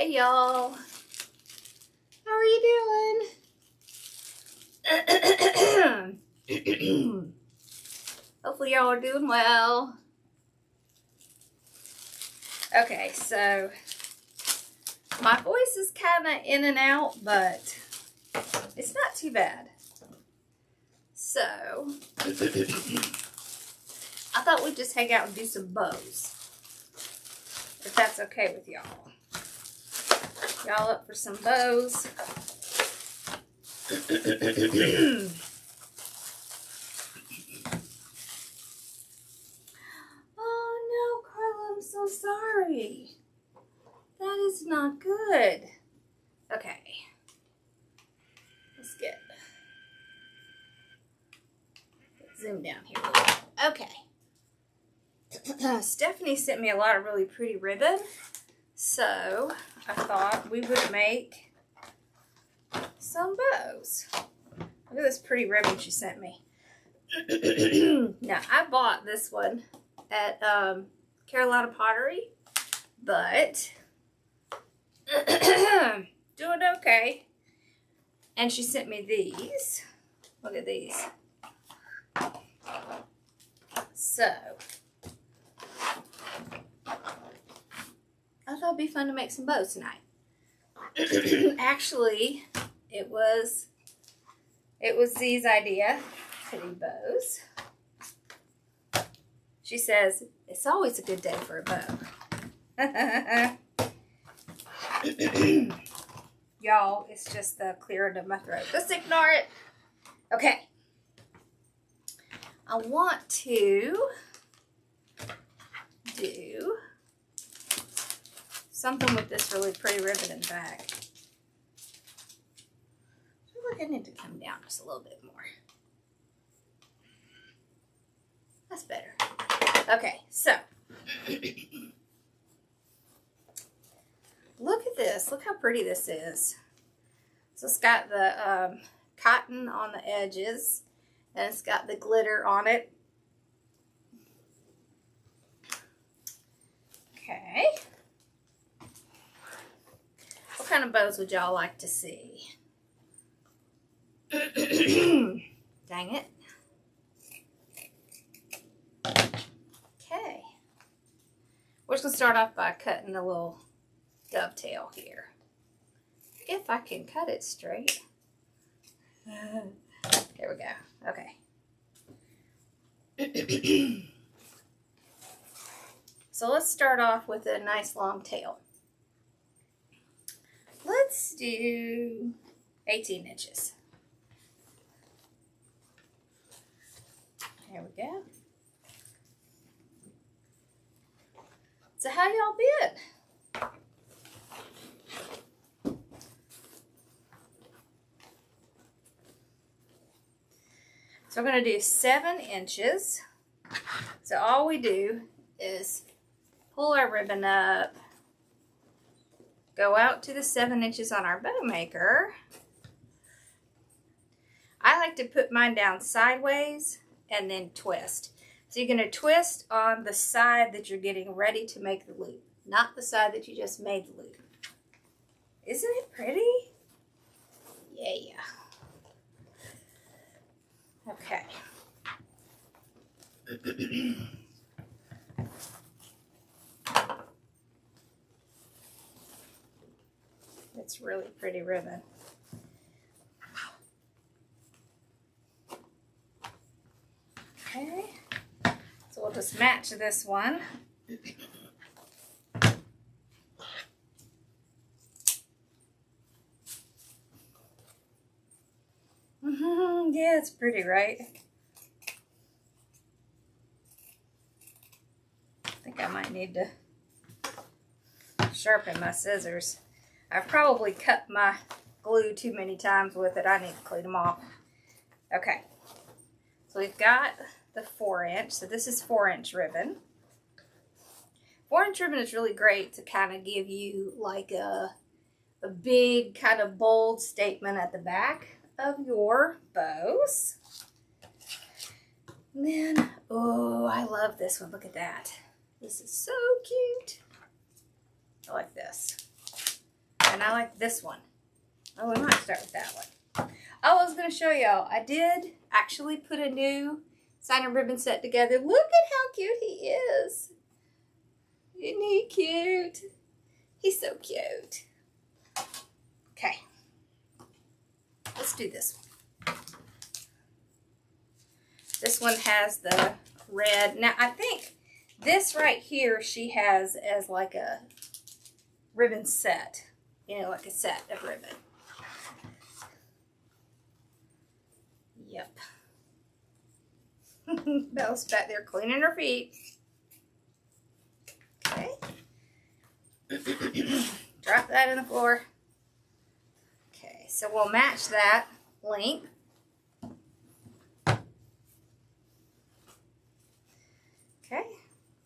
Hey y'all, how are you doing? Hopefully y'all are doing well. Okay, so my voice is kind of in and out, but it's not too bad. So I thought we'd just hang out and do some bows, if that's okay with y'all. Y'all up for some bows? Oh no, Carla, I'm so sorry. That is not good. Okay. Let's zoom down here a little bit. Okay. Stephanie sent me a lot of really pretty ribbon, so I thought we would make some bows. Look at this pretty ribbon she sent me. Now, I bought this one at Carolina Pottery, but doing okay. And she sent me these. Look at these. So I thought it'd be fun to make some bows tonight. Actually, it was Z's idea, pretty bows. She says, it's always a good day for a bow. Y'all, it's just the clearing of my throat. Just ignore it. Okay. I want to do something with this really pretty ribbon in the back. I feel like I need to come down just a little bit more. That's better. Okay, so look at this. Look how pretty this is. So it's got the cotton on the edges, and it's got the glitter on it. Okay. What kind of bows would y'all like to see? Dang it. Okay. We're just going to start off by cutting a little dovetail here. If I can cut it straight. There we go. Okay. So let's start off with a nice long tail. Let's do 18 inches. There we go. So how y'all been? So we're going to do 7 inches. So all we do is pull our ribbon up, go out to the 7 inches on our bow maker. I like to put mine down sideways and then twist. So you're going to twist on the side that you're getting ready to make the loop, not the side that you just made the loop. Isn't it pretty? Yeah. Okay. It's really pretty ribbon. Okay. So we'll just match this one. Yeah, it's pretty, right? I think I might need to sharpen my scissors. I've probably cut my glue too many times with it. I need to clean them off. Okay. So we've got the 4-inch. So this is 4-inch ribbon. 4-inch ribbon is really great to kind of give you like a big kind of bold statement at the back of your bows. And then, oh, I love this one. Look at that. This is so cute. I like this. And I like this one. Oh, we might start with that one. Oh, I was going to show y'all. I did actually put a new sign and ribbon set together. Look at how cute he is. Isn't he cute? He's so cute. Okay. Let's do this one. This one has the red. Now, I think this right here she has as like a ribbon set. You know, like a set of ribbon. Yep. Belle's back there cleaning her feet. Okay. Drop that in the floor. Okay, so we'll match that length. Okay.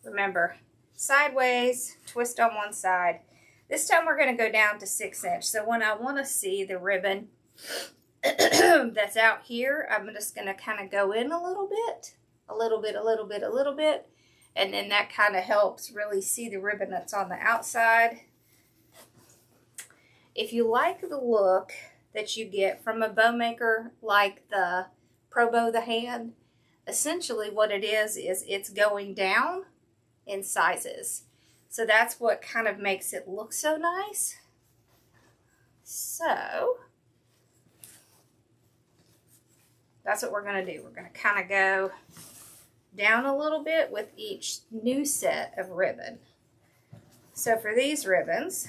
Remember, sideways, twist on one side. This time we're going to go down to 6 inch. So when I want to see the ribbon that's out here, I'm just going to kind of go in a little bit, a little bit, a little bit, a little bit. And then that kind of helps really see the ribbon that's on the outside. If you like the look that you get from a bow maker like the Pro Bow the Hand, essentially what it is it's going down in sizes. So that's what kind of makes it look so nice. So that's what we're going to do. We're going to kind of go down a little bit with each new set of ribbon. So for these ribbons,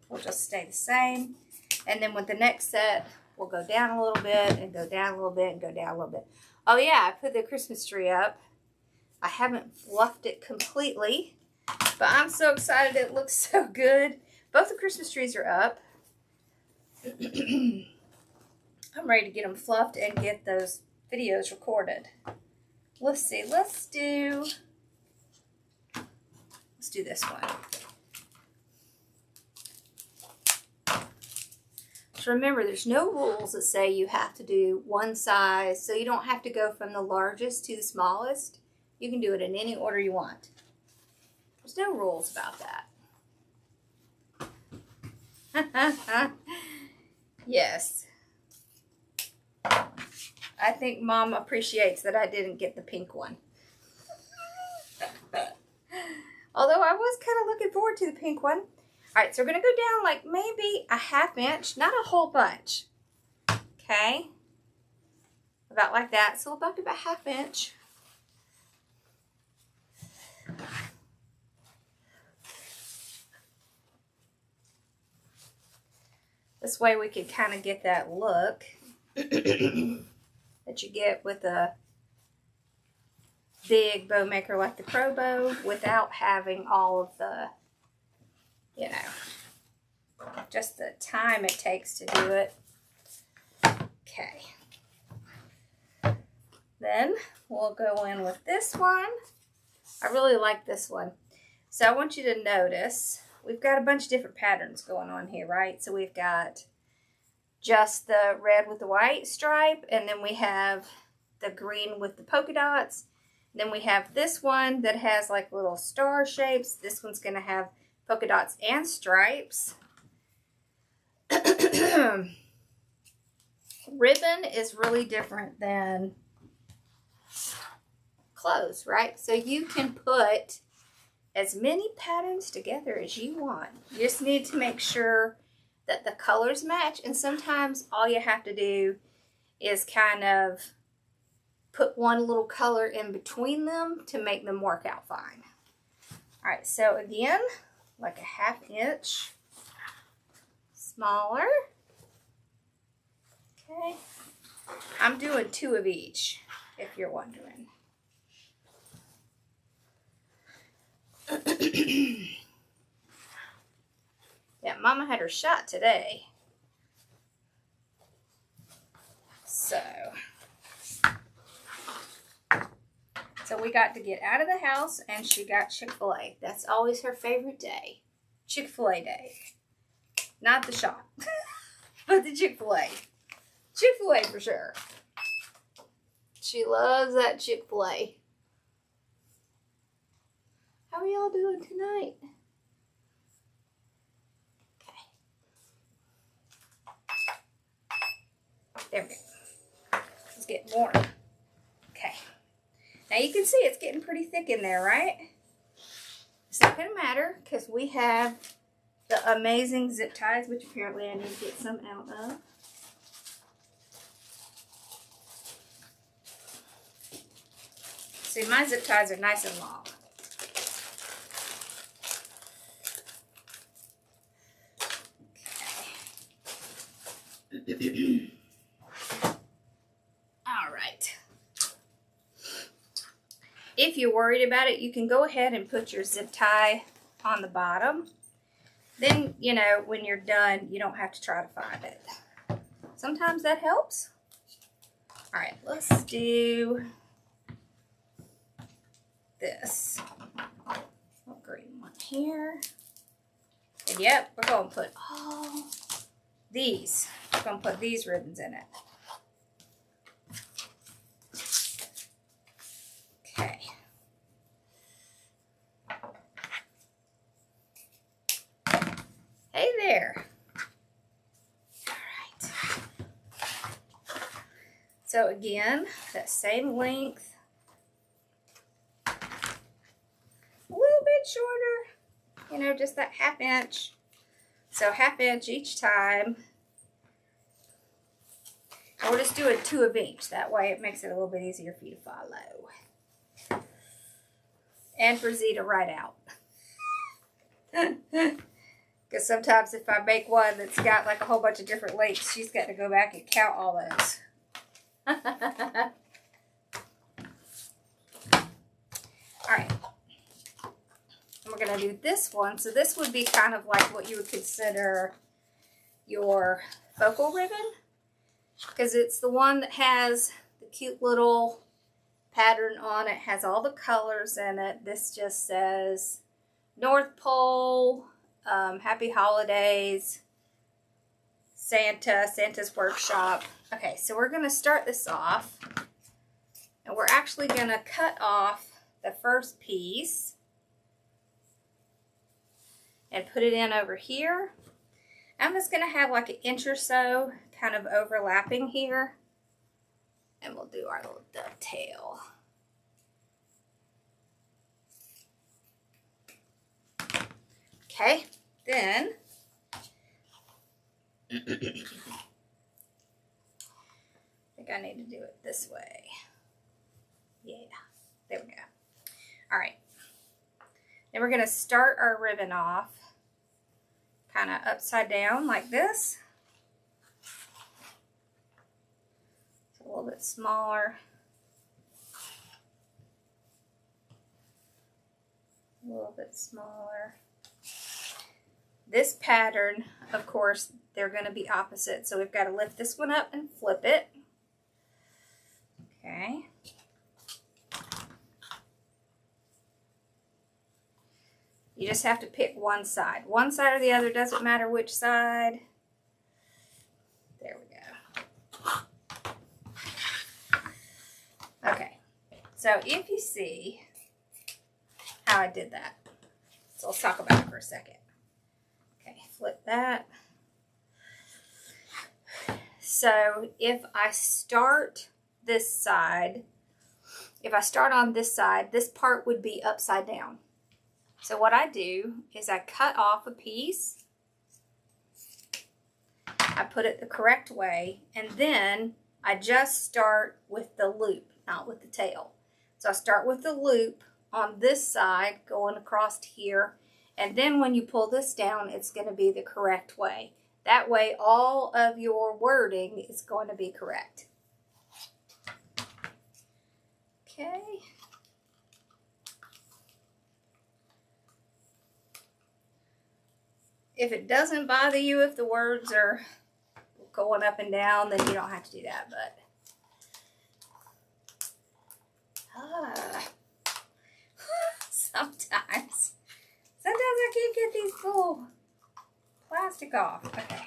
we'll just stay the same. And then with the next set, we'll go down a little bit and go down a little bit and go down a little bit. Oh yeah, I put the Christmas tree up. I haven't fluffed it completely, but I'm so excited. It looks so good. Both the Christmas trees are up. I'm ready to get them fluffed and get those videos recorded. Let's see. Let's do this one. So remember, there's no rules that say you have to do one size, so you don't have to go from the largest to the smallest. You can do it in any order you want. There's no rules about that. Yes. I think Mom appreciates that I didn't get the pink one. Although I was kind of looking forward to the pink one. Alright, so we're going to go down like maybe a 1/2 inch, not a whole bunch. Okay? About like that. So about 1/2 inch. This way we can kind of get that look that you get with a big bow maker like the Pro Bow without having all of the, you know, just the time it takes to do it. Okay. Then we'll go in with this one. I really like this one. So I want you to notice we've got a bunch of different patterns going on here, right? So we've got just the red with the white stripe, and then we have the green with the polka dots. Then we have this one that has like little star shapes. This one's going to have polka dots and stripes. Ribbon is really different than clothes, right? So you can put as many patterns together as you want. You just need to make sure that the colors match, and sometimes all you have to do is kind of put one little color in between them to make them work out fine. All right, so again, like a 1/2 inch smaller. Okay, I'm doing 2 of each, if you're wondering. Yeah, Mama had her shot today. So we got to get out of the house, and she got Chick-fil-A. That's always her favorite day. Chick-fil-A day. Not the shop, but the Chick-fil-A. Chick-fil-A for sure. She loves that Chick-fil-A. How are y'all doing tonight? There we go. Let's get more. Okay. Now you can see it's getting pretty thick in there, right? It's not going to matter because we have the amazing zip ties, which apparently I need to get some out of. See, my zip ties are nice and long. Okay. All right. If you're worried about it, you can go ahead and put your zip tie on the bottom. Then, you know, when you're done, you don't have to try to find it. Sometimes that helps. All right, let's do this. Little green one here. And yep, we're going to put all these. We're going to put these ribbons in it. Okay. Hey there. All right. So again, that same length. A little bit shorter, you know, just that 1/2 inch. So 1/2 inch each time. And we're just doing 2 of each. That way it makes it a little bit easier for you to follow. And for Z to write out. Because sometimes if I make one that's got like a whole bunch of different lengths, she's got to go back and count all those. Alright. And we're going to do this one. So this would be kind of like what you would consider your focal ribbon. Because it's the one that has the cute little pattern on it. Has all the colors in it. This just says North Pole, Happy Holidays, Santa's Workshop. Okay, so we're going to start this off. And we're actually going to cut off the first piece and put it in over here. I'm just going to have like 1 inch or so kind of overlapping here. And we'll do our little dovetail. Okay, then I think I need to do it this way. Yeah, there we go. All right. Then we're going to start our ribbon off kind of upside down like this. It's a little bit smaller. A little bit smaller. This pattern, of course, they're going to be opposite. So we've got to lift this one up and flip it. Okay. You just have to pick one side. One side or the other, doesn't matter which side. There we go. Okay. So if you see how I did that. So let's talk about it for a second. Okay, flip that. So if I start this side, if I start on this side, this part would be upside down. So what I do is I cut off a piece, I put it the correct way, and then I just start with the loop, not with the tail. So I start with the loop on this side going across here, and then when you pull this down, it's going to be the correct way. That way all of your wording is going to be correct. Okay. If it doesn't bother you if the words are going up and down, then you don't have to do that, but sometimes I can't get these little plastic off. Okay.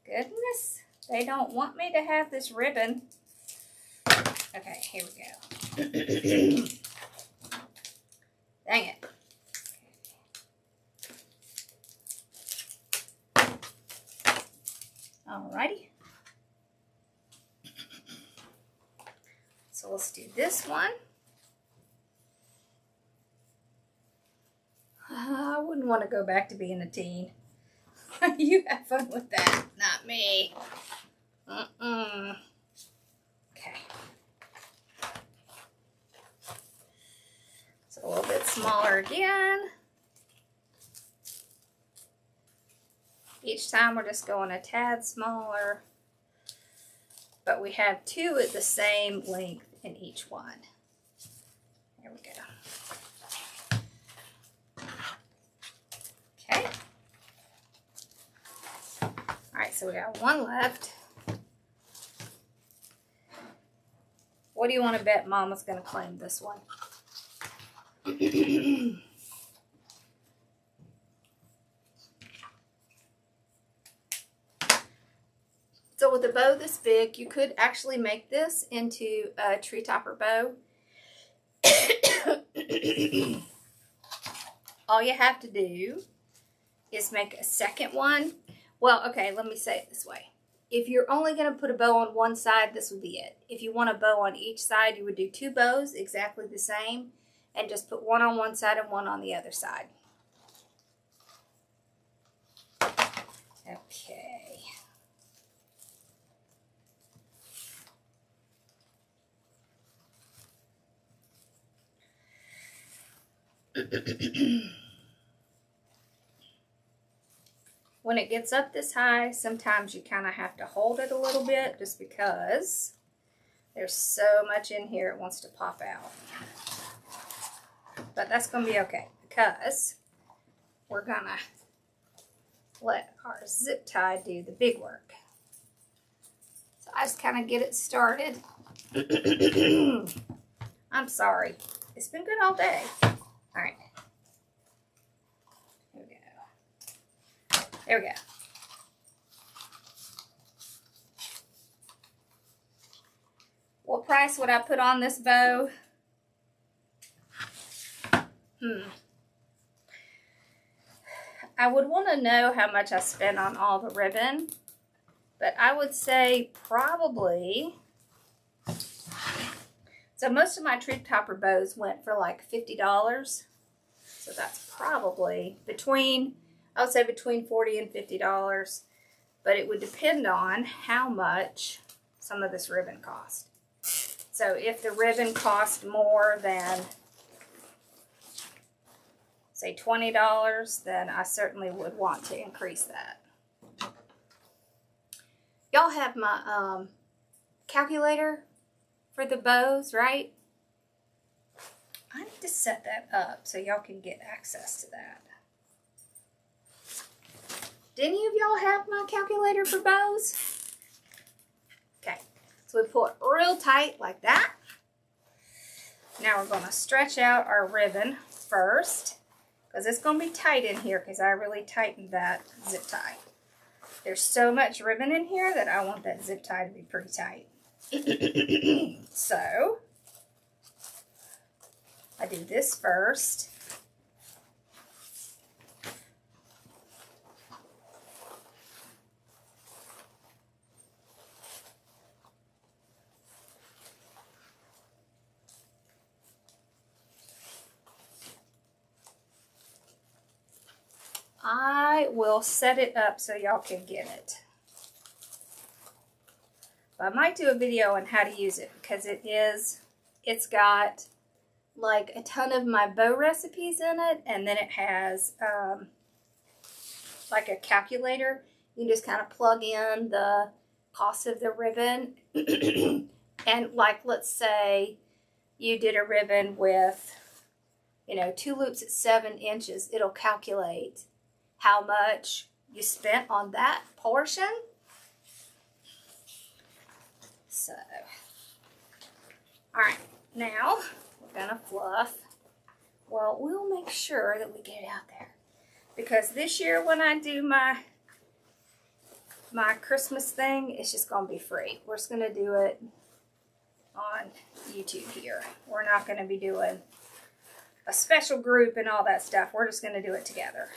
Goodness, they don't want me to have this ribbon. Okay, here we go. Dang it. Alrighty. So let's do this one. I wouldn't want to go back to being a teen. You have fun with that, not me. Okay. So a little bit smaller again. Each time we're just going a tad smaller. But we have two at the same length in each one. There we go. Okay. Alright, so we got one left. What do you want to bet Mama's going to claim this one? So with a bow this big, you could actually make this into a tree topper bow. All you have to do is make a second one. Well, okay, let me say it this way. If you're only going to put a bow on one side, this would be it. If you want a bow on each side, you would do two bows exactly the same and just put one on one side and one on the other side. Okay. When it gets up this high, sometimes you kind of have to hold it a little bit just because there's so much in here it wants to pop out. But that's going to be okay because we're going to let our zip tie do the big work. So I just kind of get it started. I'm sorry. It's been good all day. All right. Here we go. There we go. What price would I put on this bow? I would want to know how much I spent on all the ribbon, but I would say probably, so most of my tree topper bows went for like $50. So that's probably between, I would say between $40 and $50, but it would depend on how much some of this ribbon cost. So if the ribbon cost more than, say $20, then I certainly would want to increase that. Y'all have my calculator for the bows, right? I need to set that up so y'all can get access to that. Did any of y'all have my calculator for bows? Okay, so we pull it real tight like that. Now we're going to stretch out our ribbon first, because it's going to be tight in here because I really tightened that zip tie. There's so much ribbon in here that I want that zip tie to be pretty tight. So I do this first. I will set it up so y'all can get it. I might do a video on how to use it because it's got like a ton of my bow recipes in it, and then it has like a calculator. You can just kind of plug in the cost of the ribbon. And like, let's say you did a ribbon with, 2 loops at 7 inches. It'll calculate how much you spent on that portion. So, all right, now we're gonna fluff. Well, we'll make sure that we get it out there, because this year when I do my Christmas thing, it's just gonna be free. We're just gonna do it on YouTube here. We're not gonna be doing a special group and all that stuff. We're just gonna do it together.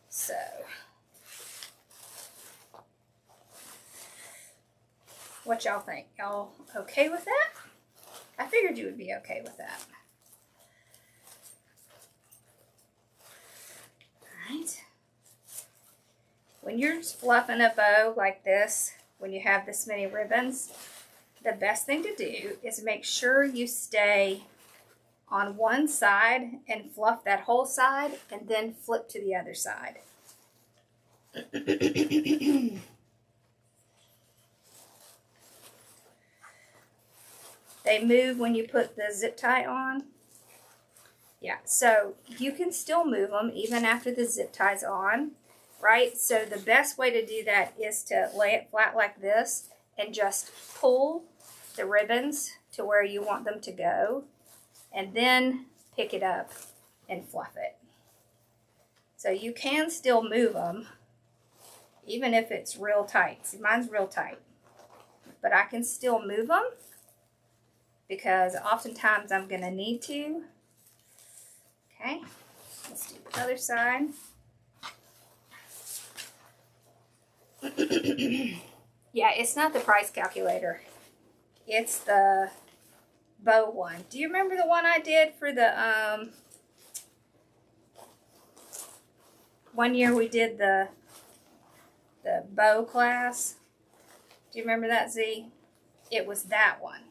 So, What y'all think? Y'all okay with that? I figured you would be okay with that. All right. When you're fluffing a bow like this, when you have this many ribbons, the best thing to do is make sure you stay on one side and fluff that whole side and then flip to the other side. They move when you put the zip tie on. Yeah, so you can still move them even after the zip tie's on, right? So the best way to do that is to lay it flat like this and just pull the ribbons to where you want them to go, and then pick it up and fluff it. So you can still move them even if it's real tight. See, mine's real tight, but I can still move them because oftentimes I'm going to need to. Okay, let's do the other side. Yeah, it's not the price calculator. It's the bow one. Do you remember the one I did for the, one year we did the bow class? Do you remember that, Z? It was that one.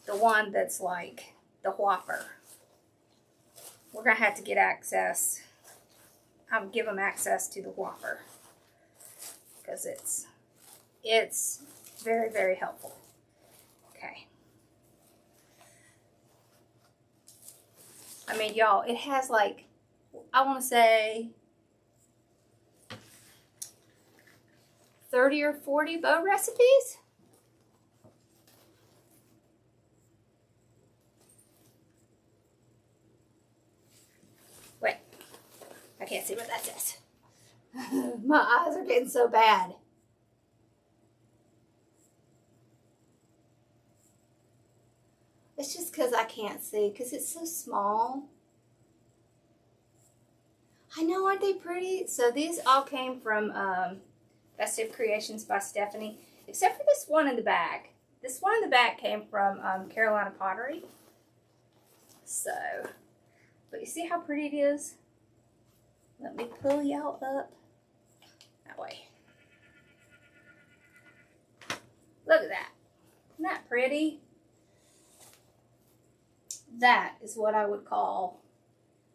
The one that's like the Whopper. We're going to have to get access. I'll give them access to the Whopper. Because it's very, very helpful. Okay. I mean, y'all, it has like, I want to say 30 or 40 bow recipes. Wait, I can't see what that says. My eyes are getting so bad. It's just because I can't see, because it's so small. I know, aren't they pretty? So these all came from Festive Creations by Stephanie, except for this one in the back. This one in the back came from Carolina Pottery. So, but you see how pretty it is? Let me pull y'all up that way. Look at that. Isn't that pretty? That is what I would call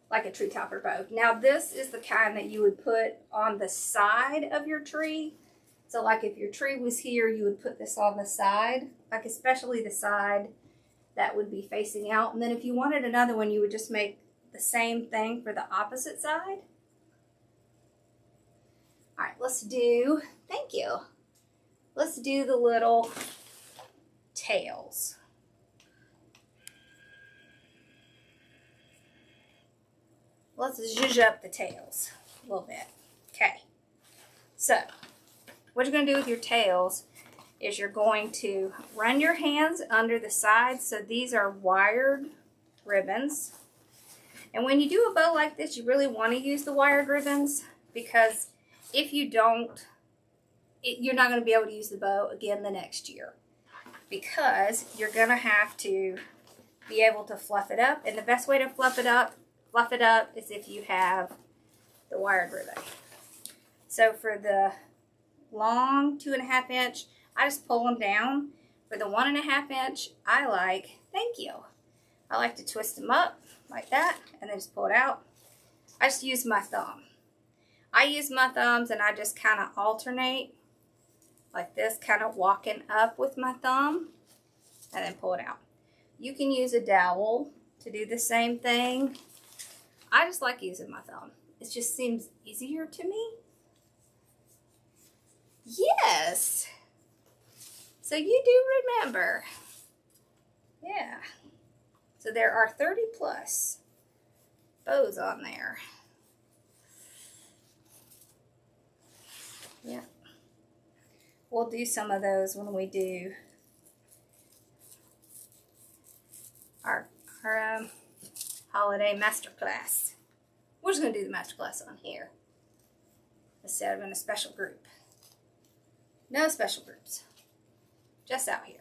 like a tree topper bow. Now this is the kind that you would put on the side of your tree. So like if your tree was here, you would put this on the side, like especially the side that would be facing out. And then if you wanted another one, you would just make the same thing for the opposite side. All right, let's do, thank you. Let's do the little tails. Let's zhuzh up the tails a little bit. Okay, so what you're going to do with your tails is you're going to run your hands under the sides. So these are wired ribbons. And when you do a bow like this, you really want to use the wired ribbons, because if you don't, you're not going to be able to use the bow again the next year, because you're going to have to be able to fluff it up. And the best way to fluff it up is if you have the wired ribbon. So for the long 2.5 inch, I just pull them down. For the 1.5 inch, I like to twist them up like that and then just pull it out. I just use my thumb. I use my thumbs and I just kind of alternate like this, kind of walking up with my thumb and then pull it out. You can use a dowel to do the same thing. I just like using my thumb. It just seems easier to me. Yes. So you do remember. Yeah. So there are 30 plus bows on there. Yeah. We'll do some of those when we do our holiday masterclass. We're just going to do the masterclass on here instead of in a special group. No special groups. just out here.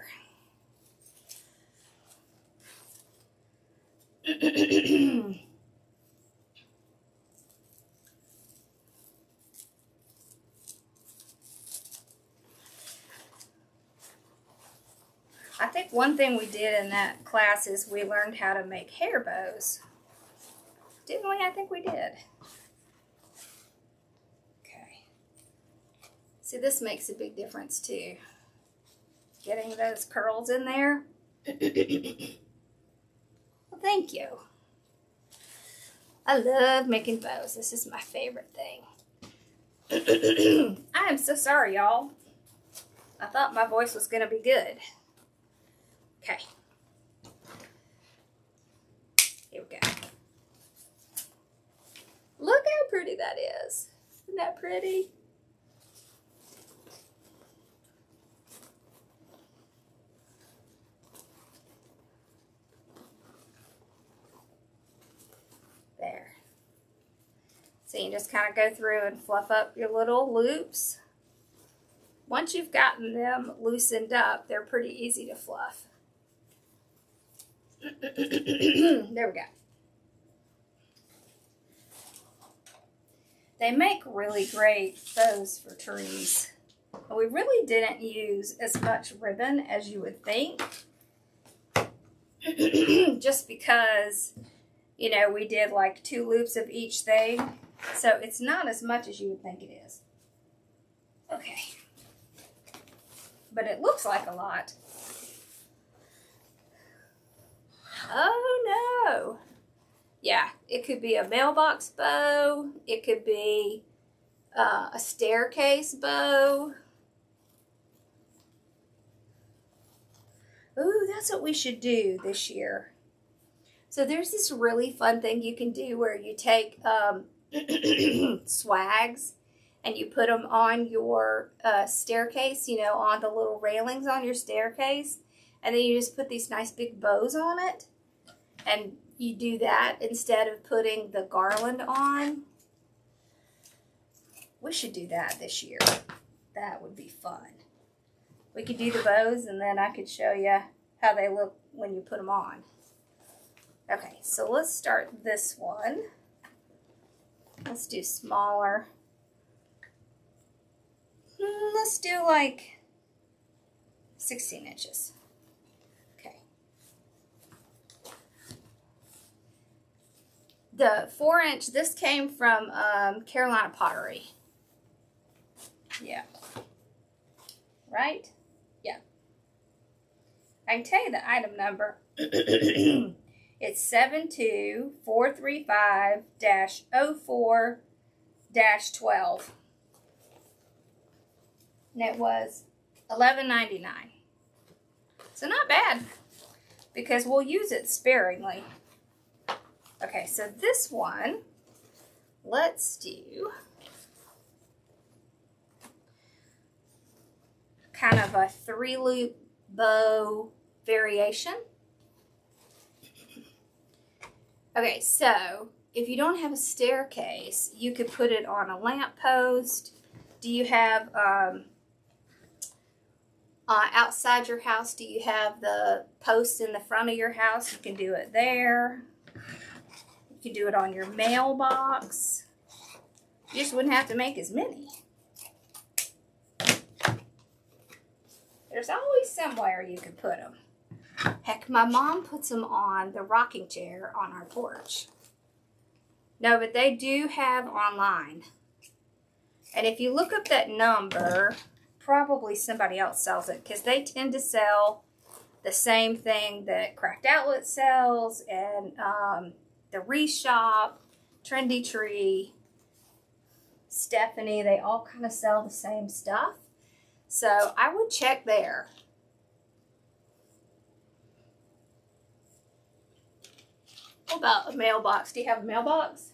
I think one thing we did in that class is we learned how to make hair bows. Didn't we? I think we did. Okay. See, this makes a big difference too. Getting those curls in there. Well, thank you. I love making bows. This is my favorite thing. I am so sorry, y'all. I thought my voice was going to be good. Okay. Here we go. Look how pretty that is. Isn't that pretty? There. So you just kind of go through and fluff up your little loops. Once you've gotten them loosened up, they're pretty easy to fluff. There we go. They make really great bows for trees. We really didn't use as much ribbon as you would think. Just because, you know, we did like 2 loops of each thing. So it's not as much as you would think it is. Okay. But it looks like a lot. Oh no. Yeah, it could be a mailbox bow. It could be a staircase bow. Ooh, that's what we should do this year. So there's this really fun thing you can do where you take swags and you put them on your staircase, you know, on the little railings on your staircase. And then you just put these nice big bows on it. And you do that instead of putting the garland on. We should do that this year. That would be fun. We could do the bows and then I could show you how they look when you put them on. Okay, so let's start this one. Let's do smaller. Let's do like 16 inches. Okay. The 4-inch, this came from Carolina Pottery. Yeah. Right? Yeah. I can tell you the item number. It's 72435-04-12. And it was $11.99. So not bad, because we'll use it sparingly. Okay, so this one, let's do kind of a 3-loop bow variation. Okay, so if you don't have a staircase, you could put it on a lamppost. Do you have, outside your house, do you have the post in the front of your house? You can do it there. You can do it on your mailbox. You just wouldn't have to make as many. There's always somewhere you could put them. Heck, my mom puts them on the rocking chair on our porch. No, but they do have online. And if you look up that number, probably somebody else sells it, because they tend to sell the same thing that Cracked Outlet sells, and the Wreath Shop, Trendy Tree, Stephanie, they all kind of sell the same stuff. So I would check there. What about a mailbox? Do you have a mailbox?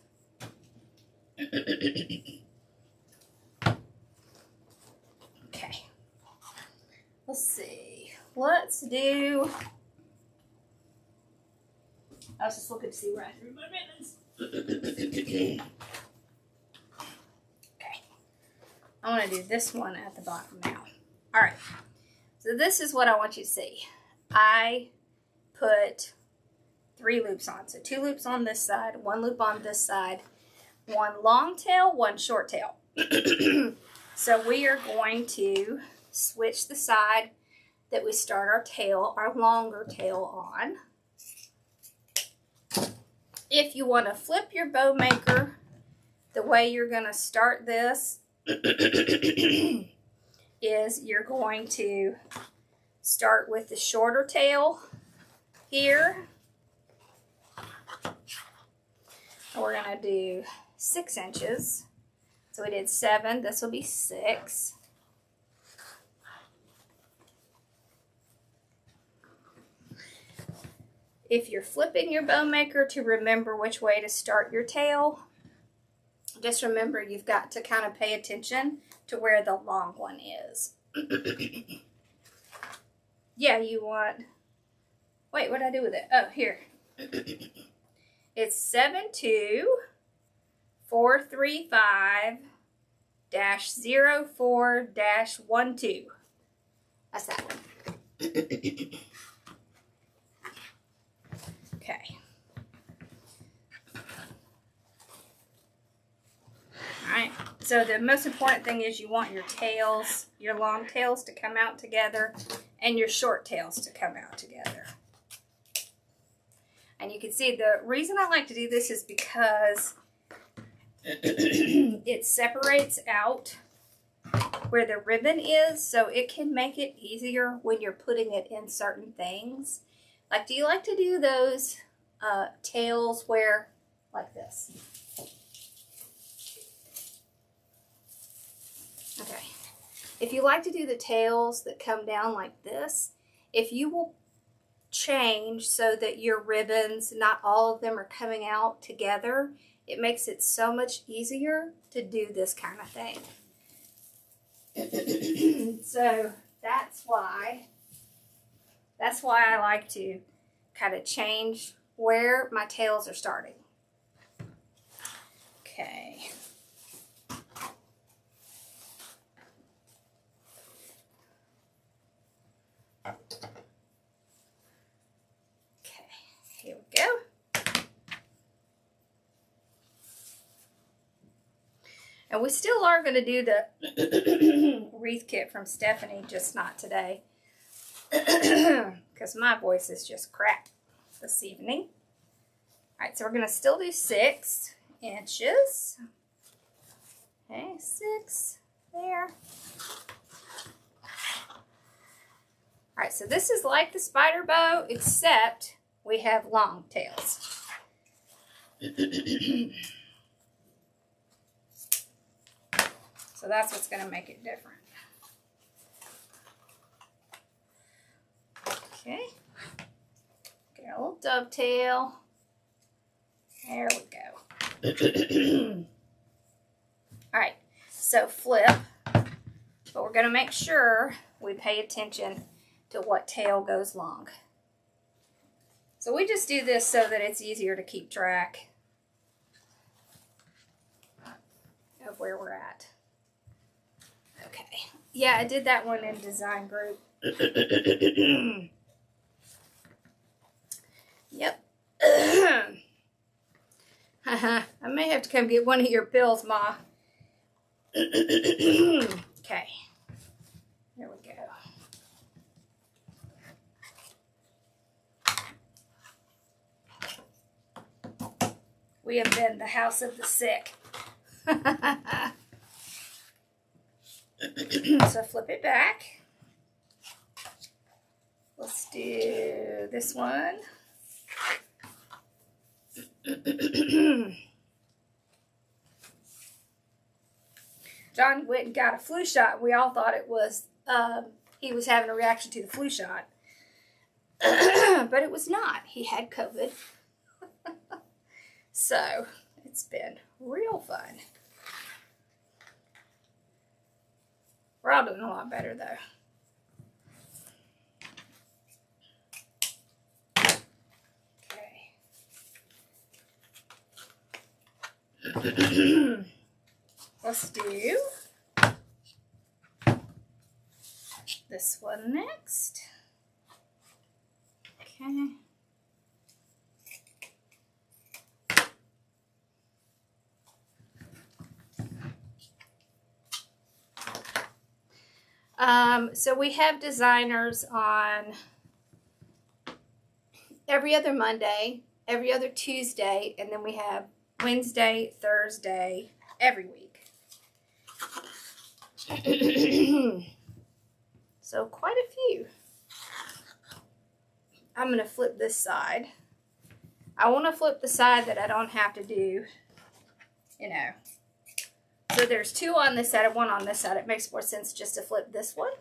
Okay. Let's see. Let's do... I was just looking to see where I threw my ribbons. Okay. I want to do this one at the bottom now. Alright. So this is what I want you to see. I put 3 loops on. So 2 loops on this side, 1 loop on this side, 1 long tail, 1 short tail. So we are going to switch the side that we start our tail, our longer tail on. If you want to flip your bow maker, the way you're going to start this is you're going to start with the shorter tail here. And we're going to do 6 inches. So we did 7, this will be 6. If you're flipping your bow maker to remember which way to start your tail, just remember you've got to kind of pay attention to where the long one is. Yeah, you want, wait, what did I do with it? Oh, here. It's 72435-04-12. That's that one. Okay. Alright, so the most important thing is you want your tails, your long tails to come out together and your short tails to come out together. And you can see the reason I like to do this is because it separates out where the ribbon is, so it can make it easier when you're putting it in certain things. Like, do you like to do those tails where, like this? Okay. If you like to do the tails that come down like this, if you will change so that your ribbons, not all of them are coming out together, it makes it so much easier to do this kind of thing. So that's why I like to kind of change where my tails are starting. Okay. Okay, here we go. And we still are going to do the wreath kit from Stephanie, just not today. Because my voice is just crap this evening. Alright, so we're going to still do 6 inches. Okay, 6 there. Alright, so this is like the spider bow, except we have long tails. So that's what's going to make it different. Okay. Get a little dovetail. There we go. Alright, so flip. But we're going to make sure we pay attention to what tail goes long. So we just do this so that it's easier to keep track of where we're at. Okay. Yeah, I did that one in design group. Yep. I may have to come get one of your pills, Ma. Okay. There we go. We have been the house of the sick. So flip it back. Let's do this one. John went and got a flu shot. We all thought it was, he was having a reaction to the flu shot. But it was not. He had COVID. So, it's been real fun. We're all doing a lot better, though. Okay. Let's do this one next. Okay. So we have designers on every other Monday, every other Tuesday, and then we have Wednesday, Thursday, every week. So quite a few. I'm going to flip this side. I want to flip the side that I don't have to do, you know. So there's two on this side and one on this side. It makes more sense just to flip this one.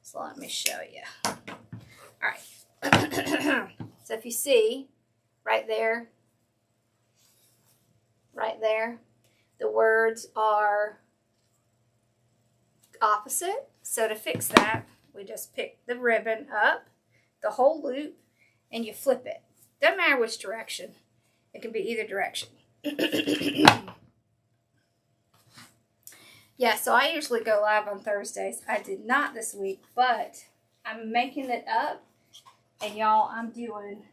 So let me show you. All right. So if you see right there, the words are opposite. So to fix that, we just pick the ribbon up, the whole loop, and you flip it. Doesn't matter which direction. It can be either direction. Yeah, so I usually go live on Thursdays. I did not this week, but I'm making it up. And y'all, I'm doing,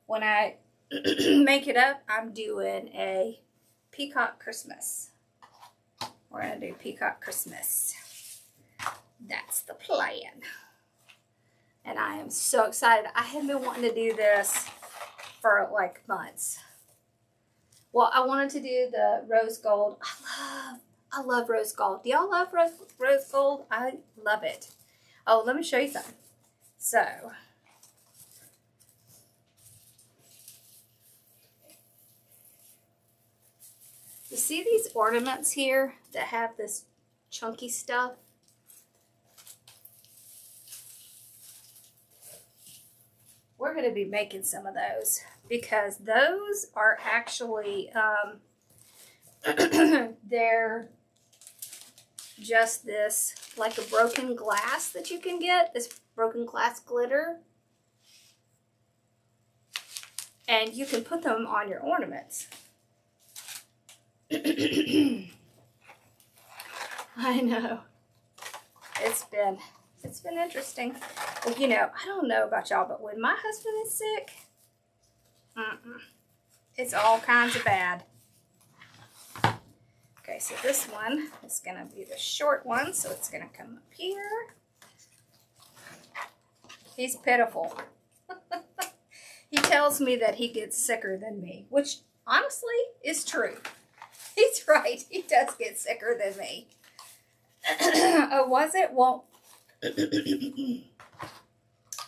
when I make it up, I'm doing a peacock Christmas. We're going to do peacock Christmas. That's the plan. And I am so excited. I have been wanting to do this for like months. Well, I wanted to do the rose gold. I love rose gold. Do y'all love rose gold? I love it. Oh, let me show you something. So, you see these ornaments here that have this chunky stuff? We're going to be making some of those because those are actually, they're just this, like a broken glass that you can get, this broken glass glitter. And you can put them on your ornaments. I know. It's been interesting. Well, you know, I don't know about y'all, but when my husband is sick, it's all kinds of bad. Okay, so this one is going to be the short one, so it's going to come up here. He's pitiful. He tells me that he gets sicker than me, which honestly is true. He's right. He does get sicker than me. Oh, was it? Well,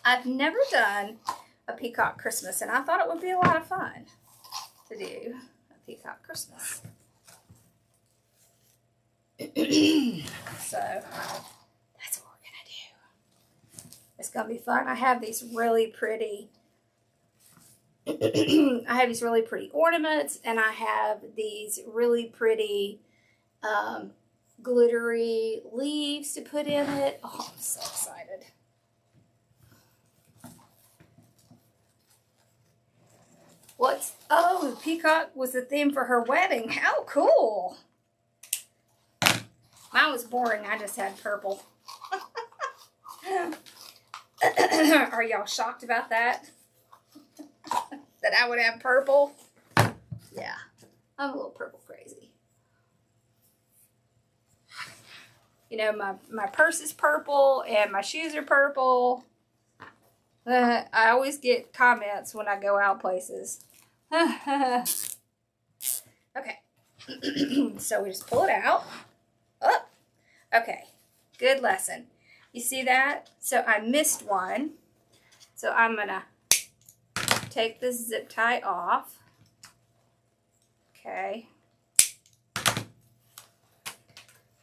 I've never done a peacock Christmas, and I thought it would be a lot of fun to do a peacock Christmas. So that's what we're gonna do. It's gonna be fun. I have these really pretty ornaments, and I have these really pretty glittery leaves to put in it. Oh, I'm so excited. Oh, peacock was the theme for her wedding. How cool. Mine was boring. I just had purple. Are y'all shocked about that? That I would have purple? Yeah, I'm a little purple crazy. You know, my purse is purple and my shoes are purple. I always get comments when I go out places. Okay. So we just pull it out. Up. Okay. Good lesson. You see that? So I missed one. So I'm going to take this zip tie off. Okay.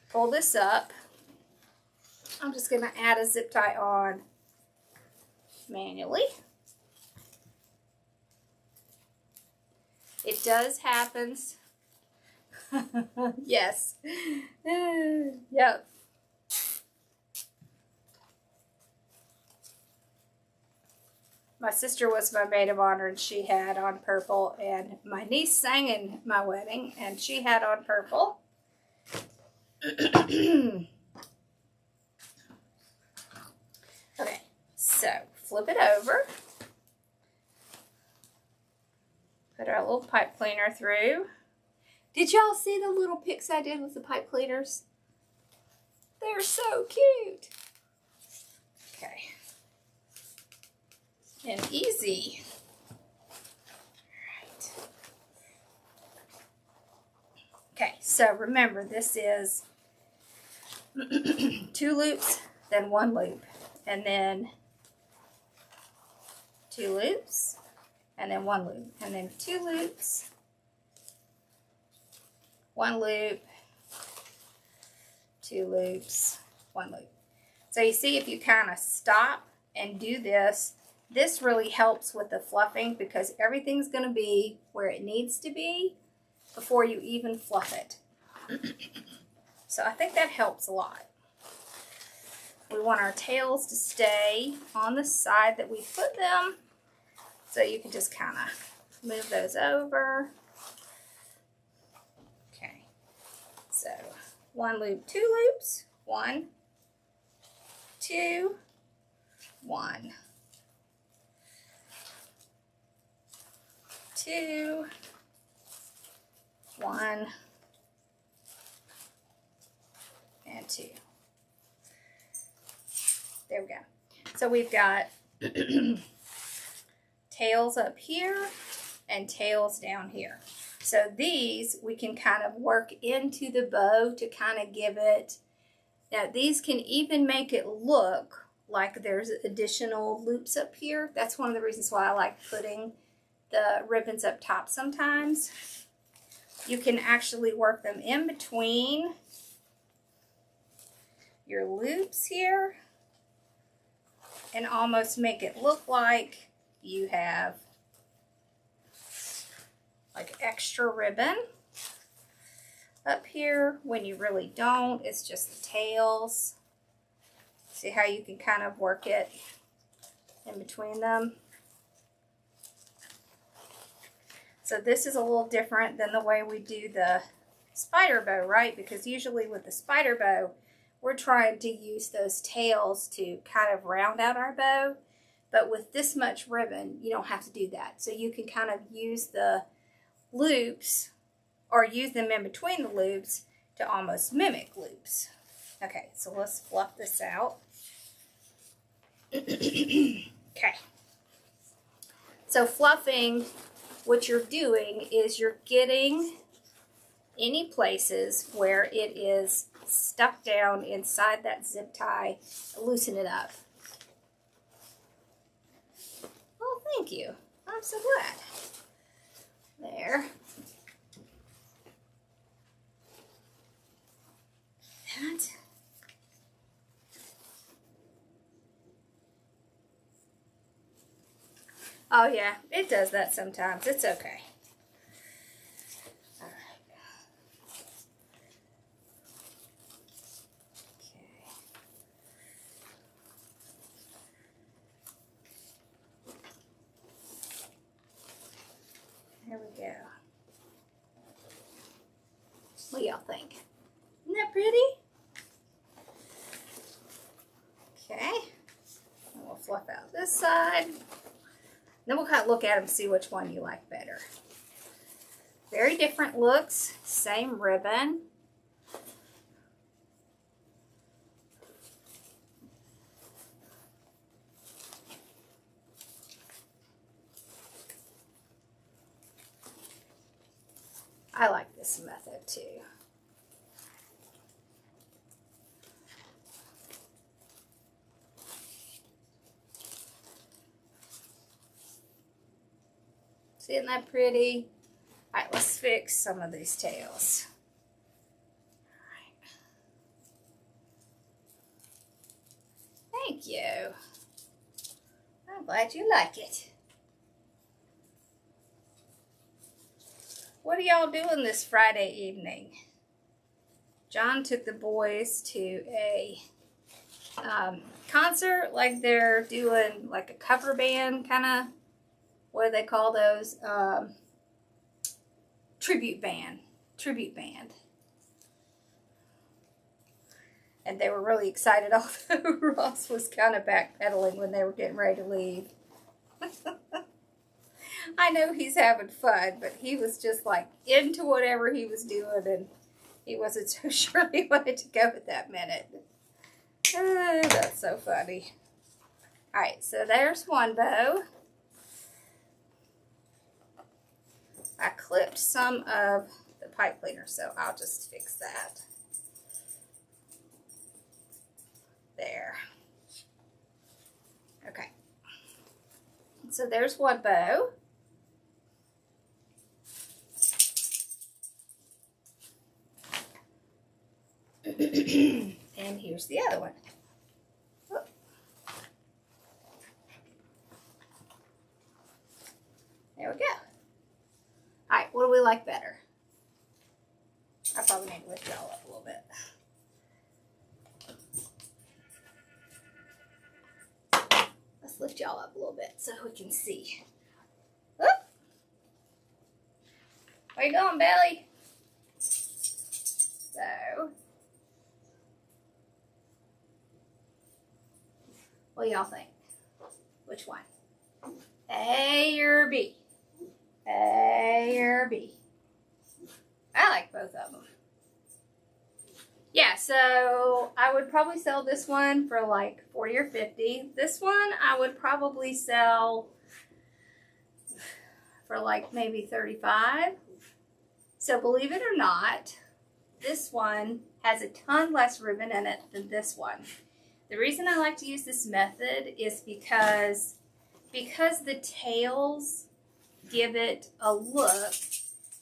Pull this up. I'm just going to add a zip tie on manually. It does happen. Yes. Yep. My sister was my maid of honor, and she had on purple, and my niece sang in my wedding, and she had on purple. Okay, so flip it over. Put our little pipe cleaner through. Did y'all see the little pics I did with the pipe cleaners? They're so cute. Okay. And easy. Alright. Okay, so remember this is 2 loops, then 1 loop, and then 2 loops, and then 1 loop, and then 2 loops, 1 loop, 2 loops, 1 loop. So you see, if you kind of stop and do this, this really helps with the fluffing because everything's going to be where it needs to be before you even fluff it. So I think that helps a lot. We want our tails to stay on the side that we put them. So you can just kind of move those over. Okay. So 1 loop, 2 loops. 1, 2, 1. 2, 1, and 2. There we go. So we've got tails up here and tails down here. So these we can kind of work into the bow to kind of give it, now these can even make it look like there's additional loops up here. That's one of the reasons why I like putting the ribbons up top sometimes. You can actually work them in between your loops here and almost make it look like you have like extra ribbon up here when you really don't. It's just the tails. See how you can kind of work it in between them? So this is a little different than the way we do the spider bow, right? Because usually with the spider bow, we're trying to use those tails to kind of round out our bow. But with this much ribbon, you don't have to do that. So you can kind of use the loops or use them in between the loops to almost mimic loops. Okay, so let's fluff this out. Okay. So fluffing, what you're doing is you're getting any places where it is stuck down inside that zip tie, loosen it up. Oh, thank you. I'm so glad. There. That. Oh yeah, it does that sometimes. It's okay. All right. Okay. There we go. What do y'all think? Isn't that pretty? Okay. And we'll fluff out this side. Then we'll kind of look at them and see which one you like better. Very different looks, same ribbon. I like this method too. Isn't that pretty? All right, let's fix some of these tails. All right. Thank you. I'm glad you like it. What are y'all doing this Friday evening? John took the boys to a concert, like they're doing like a cover band kind of. What do they call those? Tribute band. And they were really excited, although Ross was kind of backpedaling when they were getting ready to leave. I know he's having fun, but he was just like into whatever he was doing, and he wasn't so sure he wanted to go at that minute. Oh, that's so funny. Alright, so there's one bow. I clipped some of the pipe cleaner, so I'll just fix that. There. Okay. So there's one bow. And here's the other one. Whoop. There we go. Alright, what do we like better? I probably need to lift y'all up a little bit. Let's lift y'all up a little bit so we can see. Whoop. Where you going, Belly? So, what do y'all think? Which one? A or B? A or B? I like both of them. Yeah, so I would probably sell this one for like 40 or 50. This one I would probably sell for like maybe 35. So believe it or not, this one has a ton less ribbon in it than this one. The reason I like to use this method is because the tails give it a look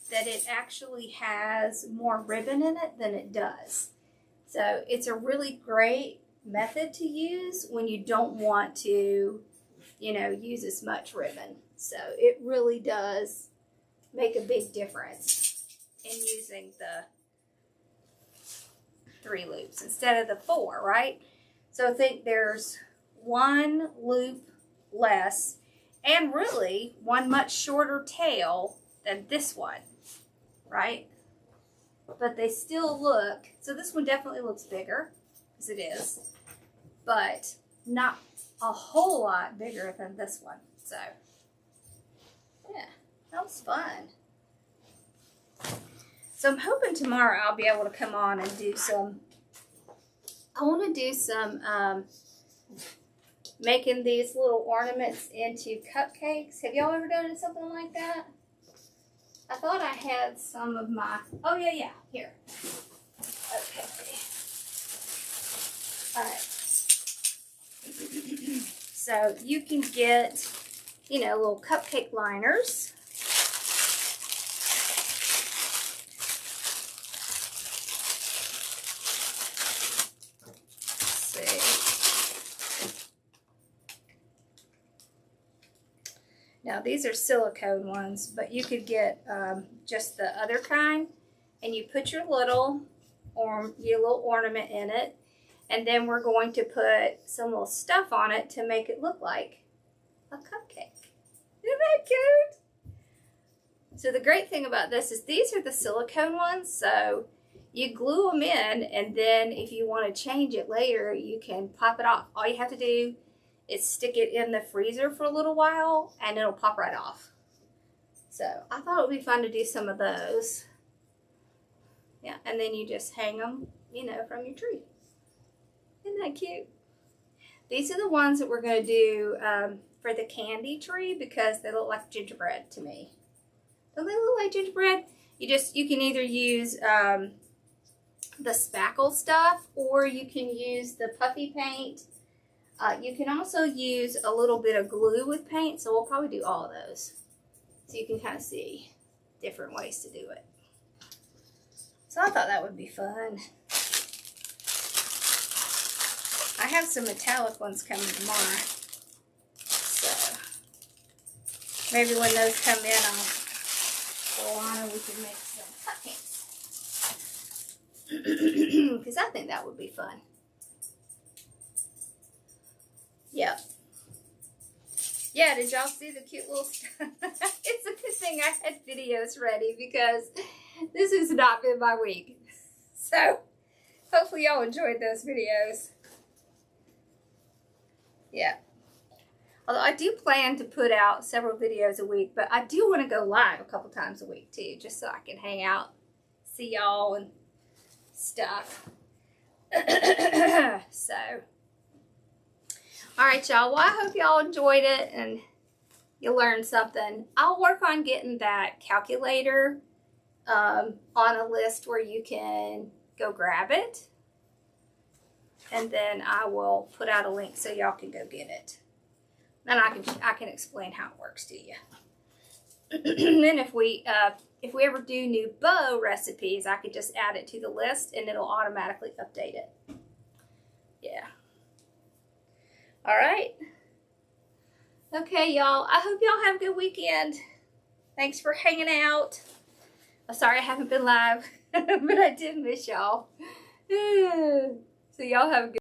that it actually has more ribbon in it than it does. So it's a really great method to use when you don't want to, you know, use as much ribbon. So it really does make a big difference in using the 3 loops instead of the 4, right? So I think there's 1 loop less and really 1 much shorter tail than this one, right? But they still look, so this one definitely looks bigger, because it is, but not a whole lot bigger than this one. So, yeah, that was fun. So I'm hoping tomorrow I'll be able to come on and do some, I want to do some making these little ornaments into cupcakes. Have y'all ever done something like that? I thought I had some of my, oh yeah, here. Okay. Alright. So you can get, you know, little cupcake liners. Now these are silicone ones, but you could get just the other kind, and you put your little ornament in it, and then we're going to put some little stuff on it to make it look like a cupcake. Isn't that cute? So the great thing about this is these are the silicone ones, so you glue them in, and then if you want to change it later, you can pop it off. All you have to do is stick it in the freezer for a little while and it'll pop right off. So I thought it would be fun to do some of those. Yeah, and then you just hang them, you know, from your tree. Isn't that cute? These are the ones that we're going to do for the candy tree because they look like gingerbread to me. Don't they look like gingerbread? You can either use the spackle stuff, or you can use the puffy paint. You can also use a little bit of glue with paint, so we'll probably do all of those. So you can kind of see different ways to do it. So I thought that would be fun. I have some metallic ones coming tomorrow. So maybe when those come in, I'll go on and we can make some cupcakes. Because I think that would be fun. Yep. Yeah, did y'all see the cute little stuff? It's a good thing I had videos ready because this has not been my week. So, Hopefully y'all enjoyed those videos. Yeah. Although I do plan to put out several videos a week, but I do want to go live a couple times a week too, just so I can hang out, see y'all and stuff. So, all right, y'all. Well, I hope y'all enjoyed it and you learned something. I'll work on getting that calculator on a list where you can go grab it. And then I will put out a link so y'all can go get it. Then I can explain how it works to you. And then if we ever do new bow recipes, I could just add it to the list and it'll automatically update it. Yeah. All right. Okay, y'all. I hope y'all have a good weekend. Thanks for hanging out. I'm sorry I haven't been live, but I did miss y'all. So y'all have a good